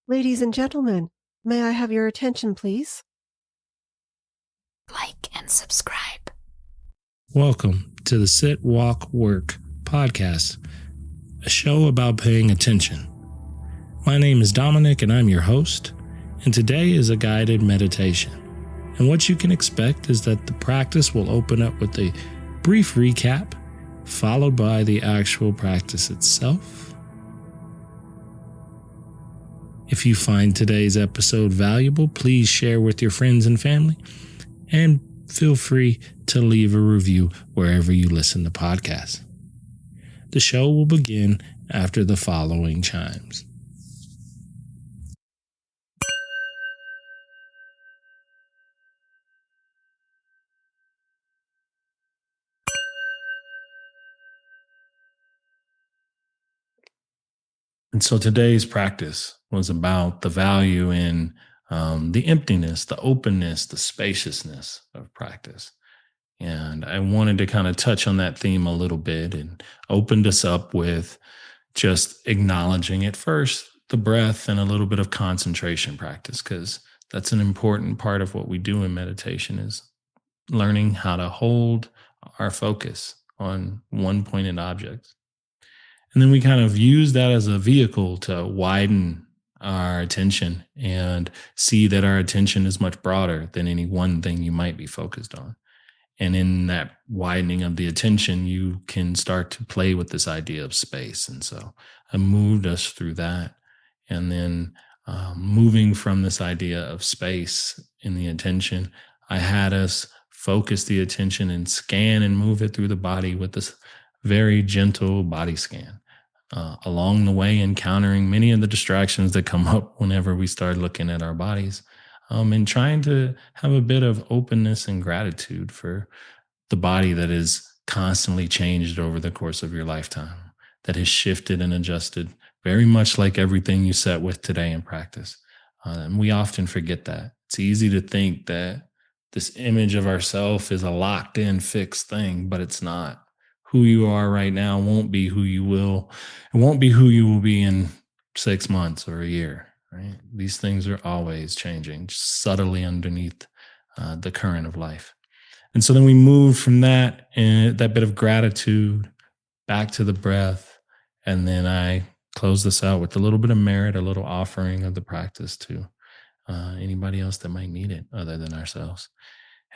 Ladies and gentlemen, may I have your attention, please? Like and subscribe. Welcome to the Sit, Walk, Work podcast, a show about paying attention. My name is Dominic and I'm your host, and today is a guided meditation. And what you can expect is that the practice will open up with a brief recap, followed by the actual practice itself. If you find today's episode valuable, please share with your friends and family, and feel free to leave a review wherever you listen to podcasts. The show will begin after the following chimes. And so today's practice was about the value in the emptiness, the openness, the spaciousness of practice. And I wanted to kind of touch on that theme a little bit and opened us up with just acknowledging at first the breath and a little bit of concentration practice, because that's an important part of what we do in meditation is learning how to hold our focus on one pointed object. And then we kind of use that as a vehicle to widen our attention and see that our attention is much broader than any one thing you might be focused on. And in that widening of the attention, you can start to play with this idea of space. And so I moved us through that. And then moving from this idea of space in the attention, I had us focus the attention and scan and move it through the body with this very gentle body scan. Along the way, encountering many of the distractions that come up whenever we start looking at our bodies, and trying to have a bit of openness and gratitude for the body that is constantly changed over the course of your lifetime, that has shifted and adjusted very much like everything you set with today in practice. And we often forget that. It's easy to think that this image of ourself is a locked in, fixed thing, but it's not. Who you are right now won't be who you will. It won't be who you will be in 6 months or a year, right? These things are always changing, just subtly underneath the current of life. And so then we move from that and that bit of gratitude back to the breath. And then I close this out with a little bit of merit, a little offering of the practice to anybody else that might need it other than ourselves.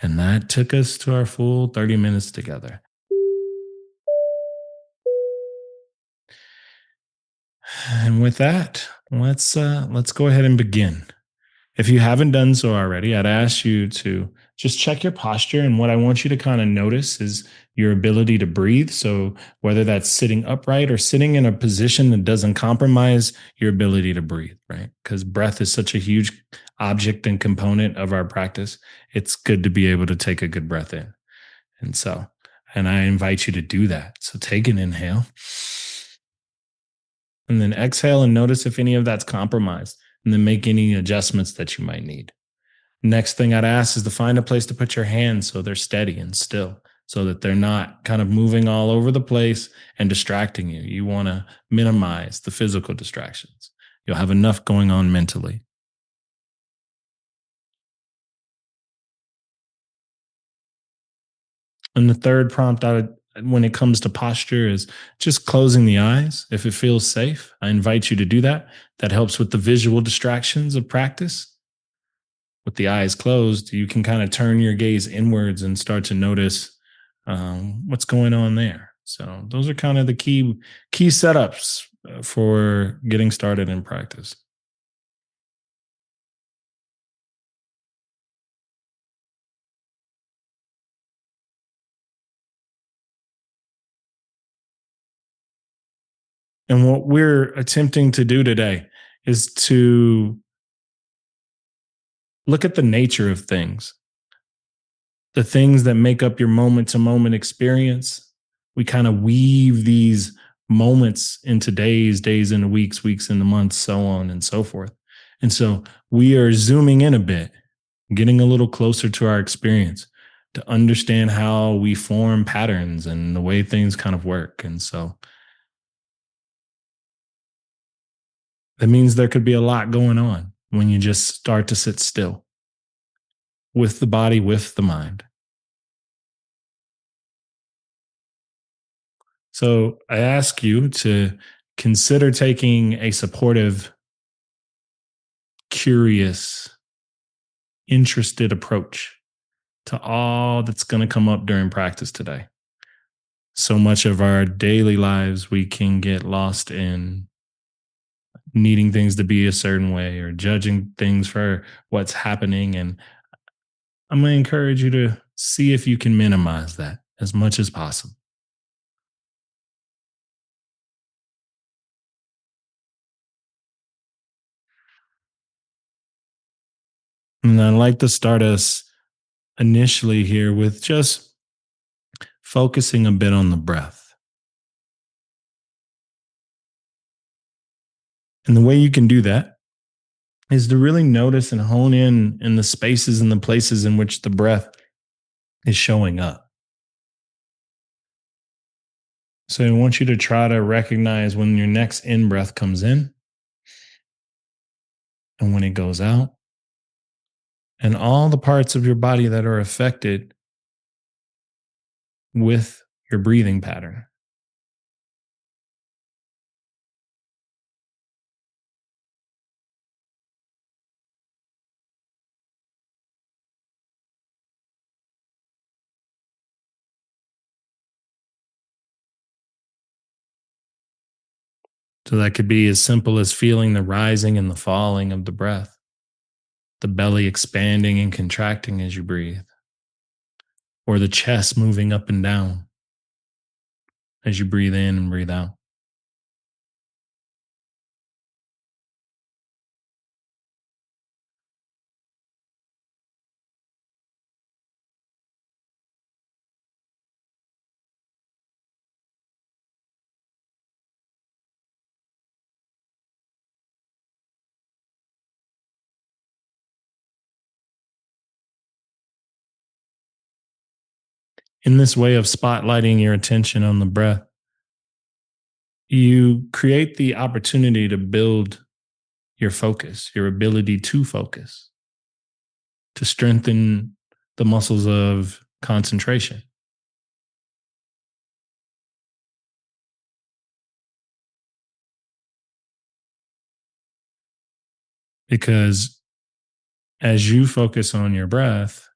And that took us to our full 30 minutes together. And with that, let's go ahead and begin. If you haven't done so already, I'd ask you to just check your posture. And what I want you to kind of notice is your ability to breathe. So whether that's sitting upright or sitting in a position that doesn't compromise your ability to breathe, right? Because breath is such a huge object and component of our practice. It's good to be able to take a good breath in. And I invite you to do that. So take an inhale. And then exhale and notice if any of that's compromised, and then make any adjustments that you might need. Next thing I'd ask is to find a place to put your hands so they're steady and still, so that they're not kind of moving all over the place and distracting you. You want to minimize the physical distractions. You'll have enough going on mentally. And the third prompt when it comes to posture is just closing the eyes. If it feels safe, I invite you to do that. That helps with the visual distractions of practice. With the eyes closed, you can kind of turn your gaze inwards and start to notice what's going on there. So those are kind of the key setups for getting started in practice. And what we're attempting to do today is to look at the nature of things, the things that make up your moment to moment experience. We kind of weave these moments into days into weeks into months, so on and so forth. And so we are zooming in a bit, getting a little closer to our experience to understand how we form patterns and the way things kind of work. And so That means there could be a lot going on when you just start to sit still with the body, with the mind. So I ask you to consider taking a supportive, curious, interested approach to all that's going to come up during practice today. So much of our daily lives, we can get lost in needing things to be a certain way or judging things for what's happening. And I'm going to encourage you to see if you can minimize that as much as possible. And I'd like to start us initially here with just focusing a bit on the breath. And the way you can do that is to really notice and hone in the spaces and the places in which the breath is showing up. So I want you to try to recognize when your next in breath comes in and when it goes out, and all the parts of your body that are affected with your breathing pattern. So that could be as simple as feeling the rising and the falling of the breath, the belly expanding and contracting as you breathe, or the chest moving up and down as you breathe in and breathe out. In this way of spotlighting your attention on the breath, you create the opportunity to build your focus, your ability to focus, to strengthen the muscles of concentration. Because as you focus on your breath,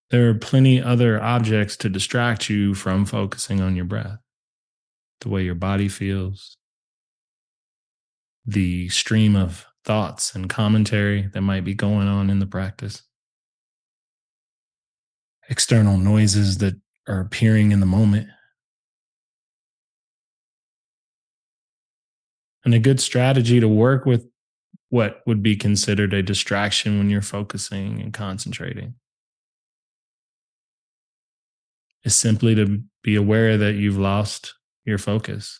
there are plenty other objects to distract you from focusing on your breath. The way your body feels, the stream of thoughts and commentary that might be going on in the practice, external noises that are appearing in the moment. And a good strategy to work with what would be considered a distraction when you're focusing and concentrating is simply to be aware that you've lost your focus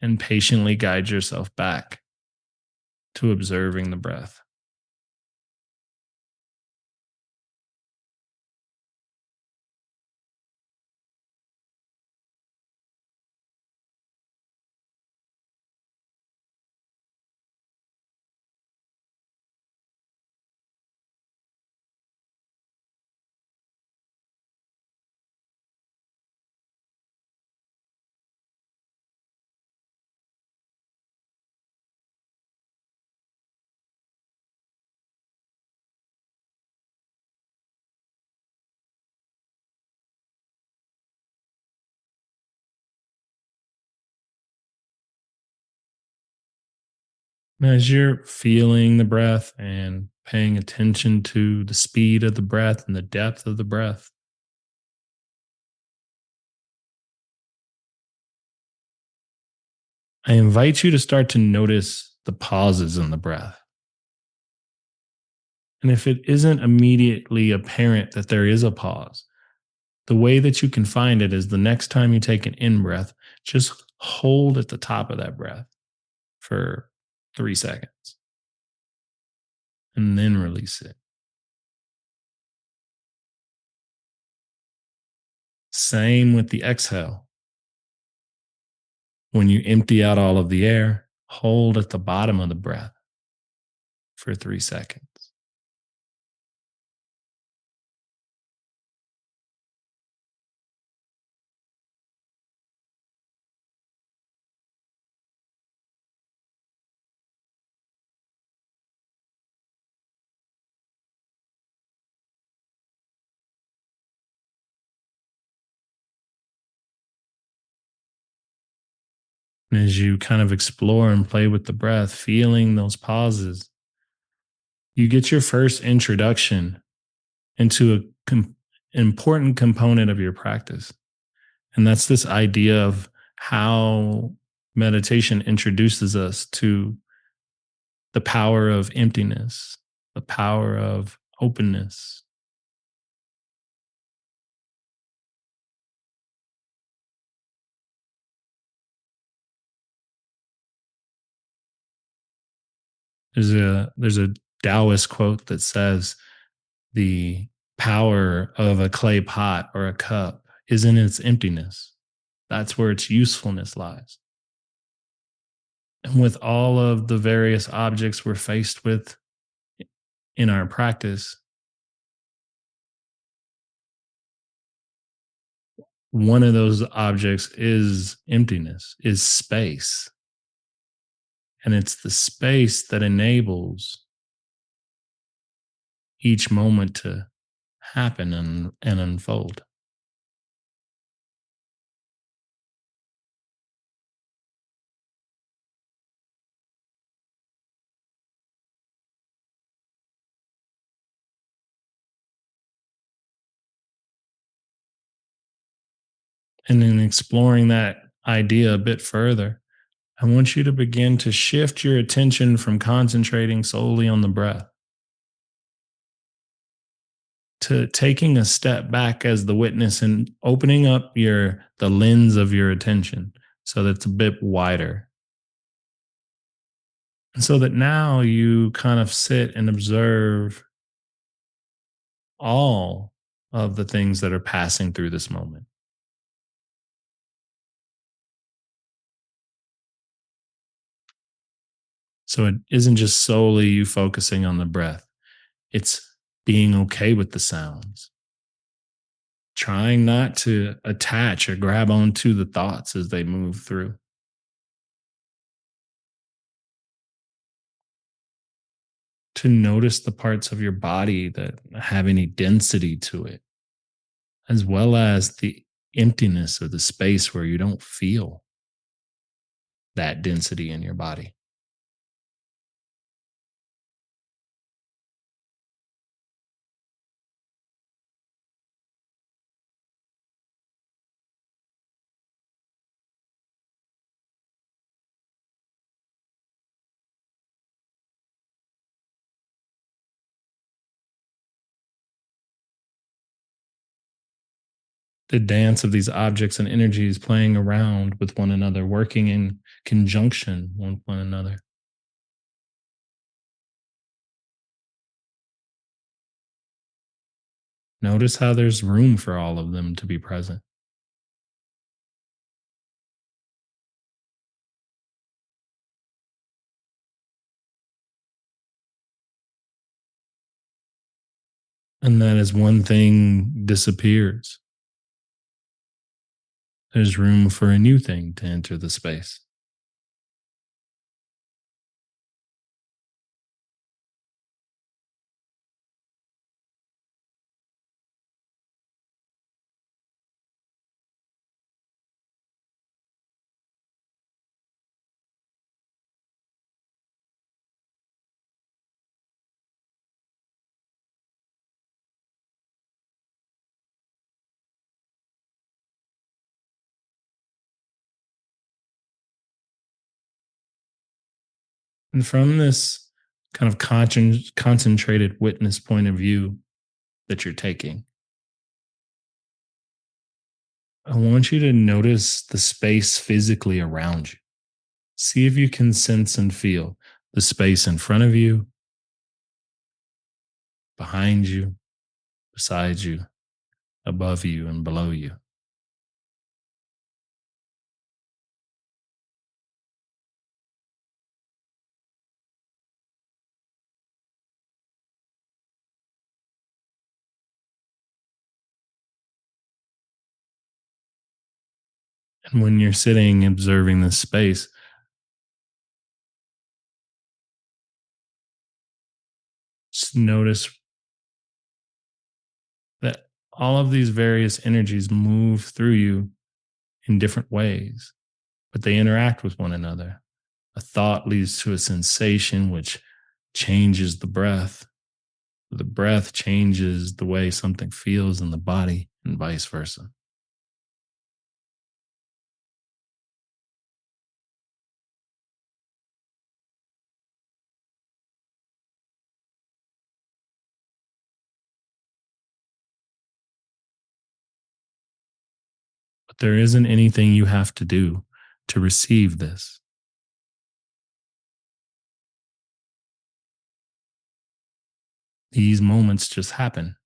and patiently guide yourself back to observing the breath. And as you're feeling the breath and paying attention to the speed of the breath and the depth of the breath, I invite you to start to notice the pauses in the breath. And if it isn't immediately apparent that there is a pause, the way that you can find it is the next time you take an in breath, just hold at the top of that breath for 3 seconds and then release it. Same with the exhale. When you empty out all of the air, hold at the bottom of the breath for 3 seconds. And as you kind of explore and play with the breath, feeling those pauses, you get your first introduction into important component of your practice. And that's this idea of how meditation introduces us to the power of emptiness, the power of openness. There's a Taoist quote that says the power of a clay pot or a cup is in its emptiness. That's where its usefulness lies. And with all of the various objects we're faced with in our practice, one of those objects is emptiness, is space. And it's the space that enables each moment to happen and unfold. And in exploring that idea a bit further, I want you to begin to shift your attention from concentrating solely on the breath to taking a step back as the witness and opening up your the lens of your attention so that it's a bit wider. And so that now you kind of sit and observe all of the things that are passing through this moment. So it isn't just solely you focusing on the breath. It's being okay with the sounds, trying not to attach or grab onto the thoughts as they move through, to notice the parts of your body that have any density to it, as well as the emptiness of the space where you don't feel that density in your body. The dance of these objects and energies playing around with one another, working in conjunction with one another. Notice how there's room for all of them to be present. And that as one thing disappears, there's room for a new thing to enter the space. And from this kind of concentrated witness point of view that you're taking, I want you to notice the space physically around you. See if you can sense and feel the space in front of you, behind you, beside you, above you, and below you. And when you're sitting observing this space, just notice that all of these various energies move through you in different ways, but they interact with one another. A thought leads to a sensation, which changes the breath. The breath changes the way something feels in the body, and vice versa. But there isn't anything you have to do to receive this. These moments just happen.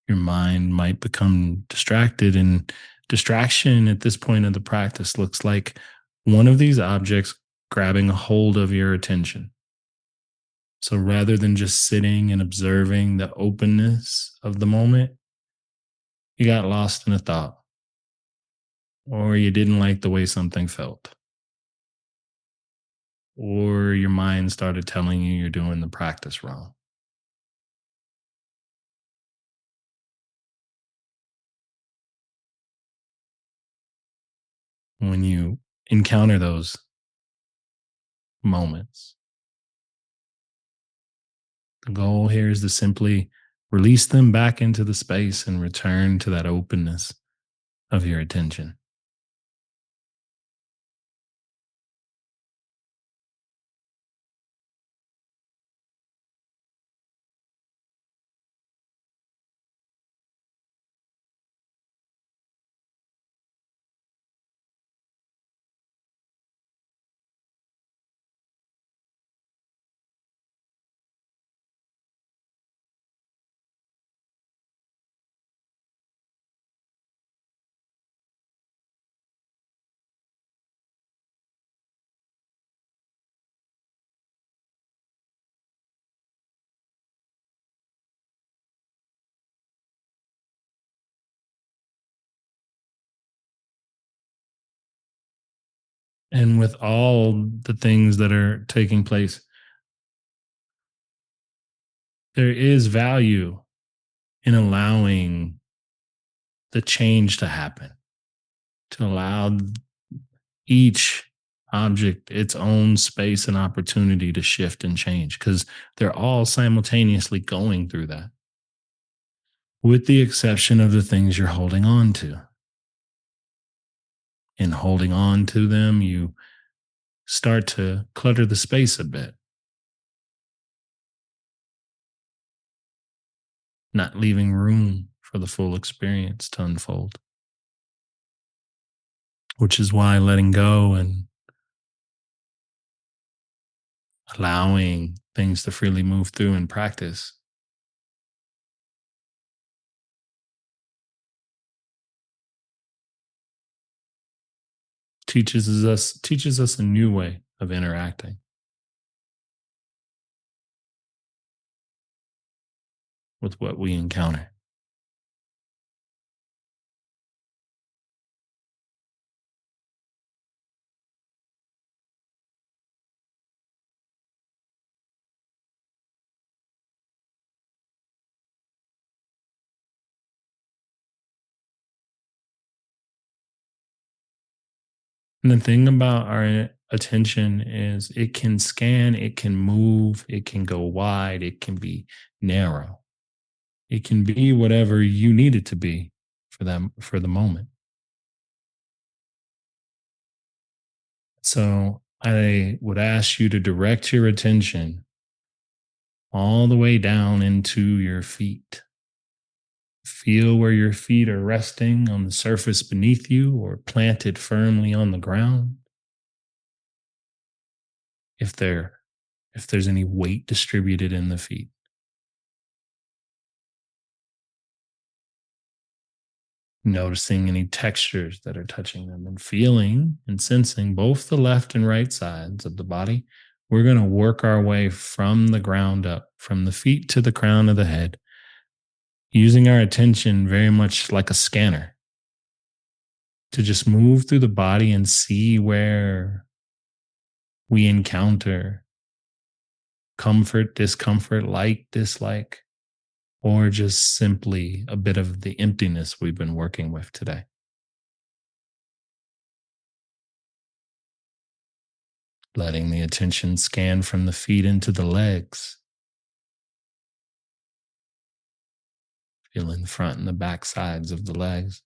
Your mind might become distracted, and distraction at this point of the practice looks like one of these objects grabbing a hold of your attention. So rather than just sitting and observing the openness of the moment, you got lost in a thought, or you didn't like the way something felt, or your mind started telling you you're doing the practice wrong. When you encounter those moments, the goal here is to simply release them back into the space and return to that openness of your attention. And with all the things that are taking place, there is value in allowing the change to happen, to allow each object its own space and opportunity to shift and change, because they're all simultaneously going through that, with the exception of the things you're holding on to. In holding on to them, you start to clutter the space a bit, not leaving room for the full experience to unfold, which is why letting go and allowing things to freely move through in practice teaches us a new way of interacting with what we encounter. And the thing about our attention is it can scan, it can move, it can go wide, it can be narrow. It can be whatever you need it to be for them for the moment. So I would ask you to direct your attention all the way down into your feet. Feel where your feet are resting on the surface beneath you or planted firmly on the ground. If there if there's any weight distributed in the feet. Noticing any textures that are touching them and feeling and sensing both the left and right sides of the body. We're going to work our way from the ground up, from the feet to the crown of the head, using our attention very much like a scanner to just move through the body and see where we encounter comfort, discomfort, like, dislike, or just simply a bit of the emptiness we've been working with today. Letting the attention scan from the feet into the legs, feeling the front and the back sides of the legs,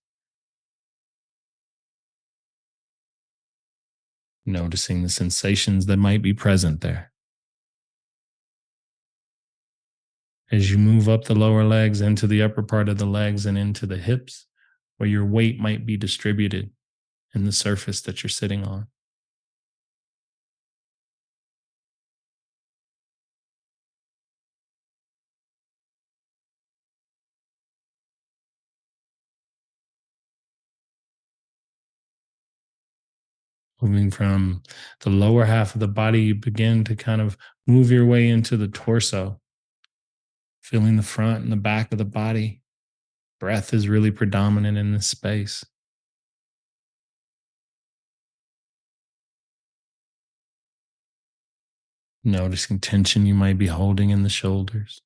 noticing the sensations that might be present there. As you move up the lower legs into the upper part of the legs and into the hips, where your weight might be distributed in the surface that you're sitting on. Moving from the lower half of the body, you begin to kind of move your way into the torso, feeling the front and the back of the body. Breath is really predominant in this space. Noticing tension you might be holding in the shoulders.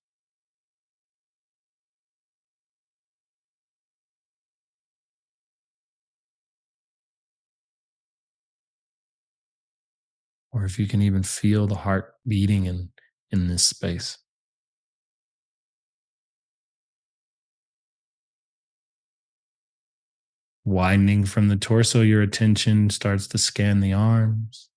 Or if you can even feel the heart beating in this space. Widening from the torso, your attention starts to scan the arms,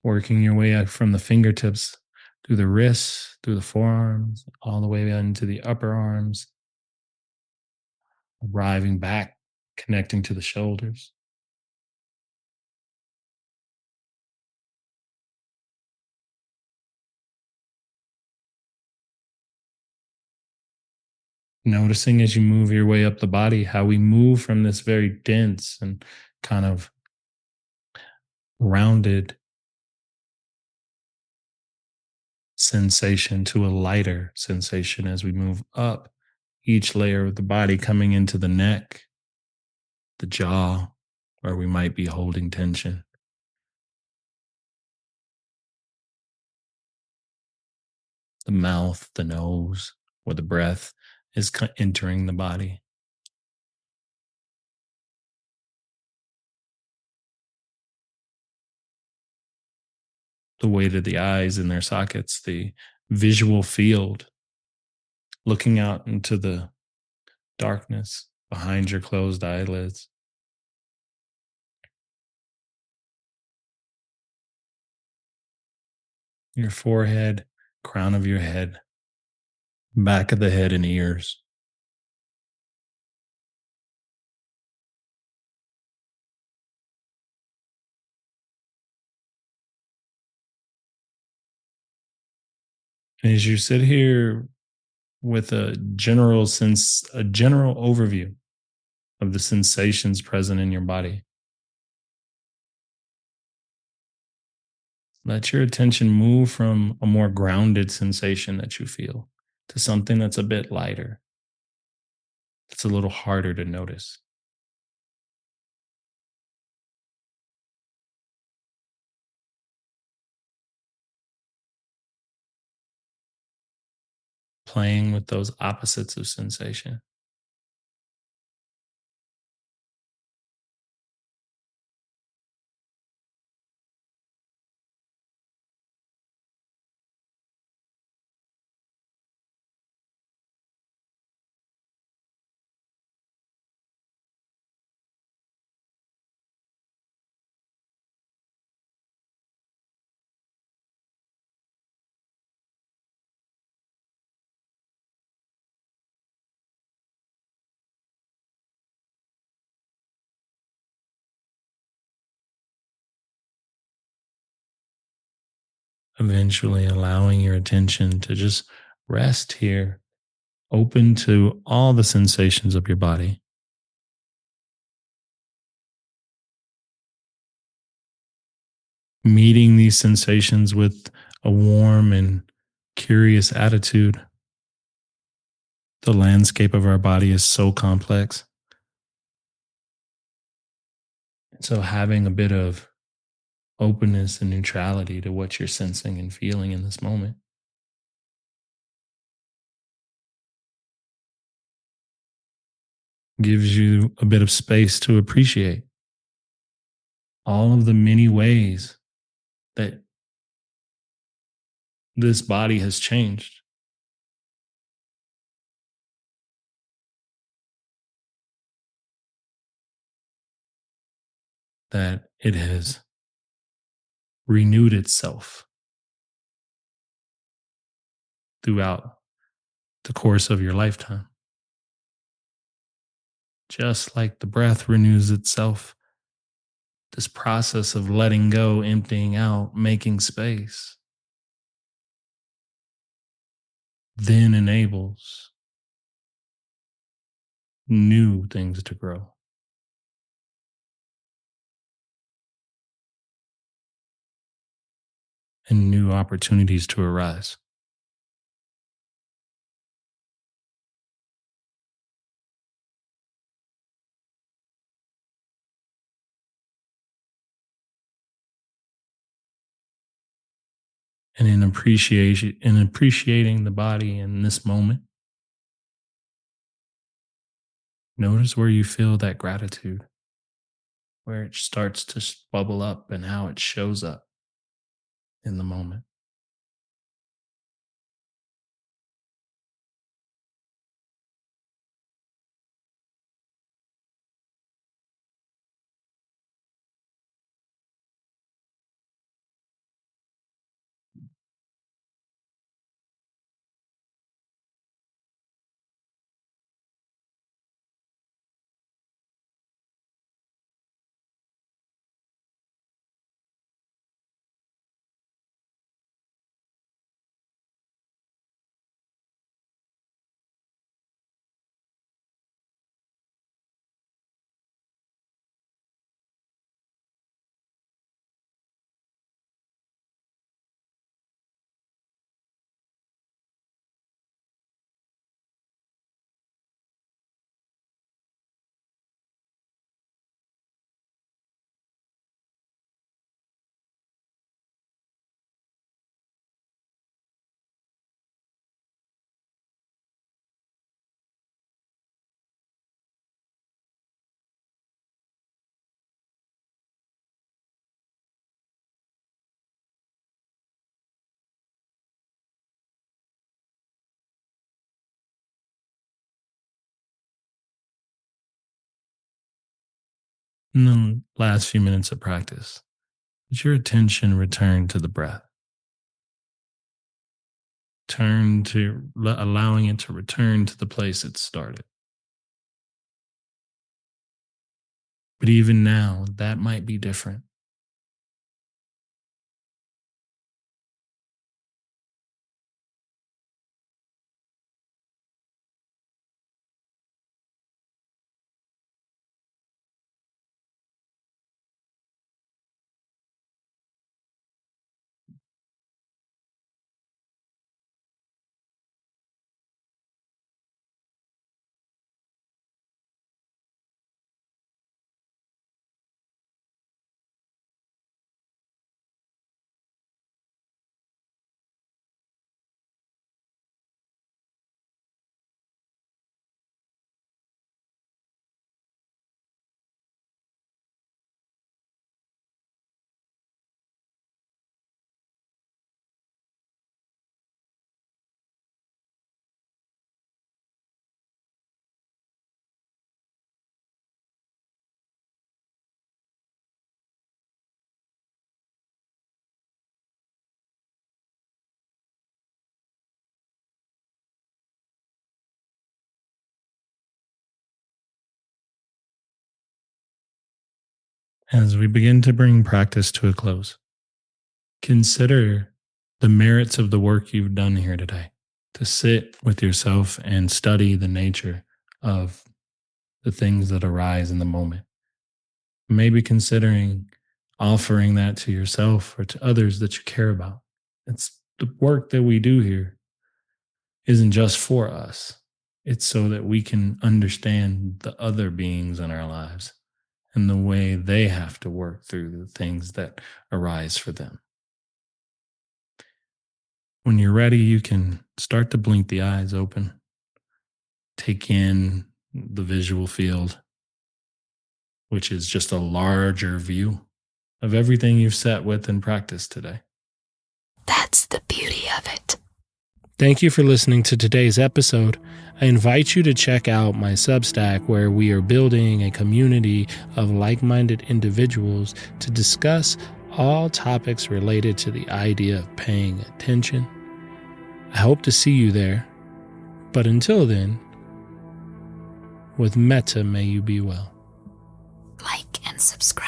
working your way up from the fingertips through the wrists, through the forearms, all the way into the upper arms, arriving back, connecting to the shoulders. Noticing as you move your way up the body, how we move from this very dense and kind of rounded sensation to a lighter sensation as we move up each layer of the body, coming into the neck, the jaw, where we might be holding tension, the mouth, the nose, where the breath is entering the body. The weight of the eyes in their sockets, the visual field, looking out into the darkness behind your closed eyelids. Your forehead, crown of your head, back of the head, and ears. As you sit here with a general overview of the sensations present in your body, let your attention move from a more grounded sensation that you feel to something that's a bit lighter. It's a little harder to notice. Playing with those opposites of sensation. eventually allowing your attention to just rest here, open to all the sensations of your body, meeting these sensations with a warm and curious attitude. The landscape of our body is so complex. So, having a bit of openness and neutrality to what you're sensing and feeling in this moment gives you a bit of space to appreciate all of the many ways that this body has changed, that it has renewed itself throughout the course of your lifetime. Just like the breath renews itself, this process of letting go, emptying out, making space, then enables new things to grow and new opportunities to arise. And in appreciating the body in this moment, notice where you feel that gratitude, where it starts to bubble up and how it shows up in the moment. In the last few minutes of practice, let your attention return to the breath. Allowing it to return to the place it started. But even now, that might be different. As we begin to bring practice to a close, consider the merits of the work you've done here today, to sit with yourself and study the nature of the things that arise in the moment. Maybe considering offering that to yourself or to others that you care about. It's the work that we do here isn't just for us. It's so that we can understand the other beings in our lives and the way they have to work through the things that arise for them. When you're ready, you can start to blink the eyes open, take in the visual field, which is just a larger view of everything you've sat with and practiced today. That's the beauty of it. Thank you for listening to today's episode. I invite you to check out my Substack, where we are building a community of like-minded individuals to discuss all topics related to the idea of paying attention. I hope to see you there. But until then, with metta may you be well. Like and subscribe.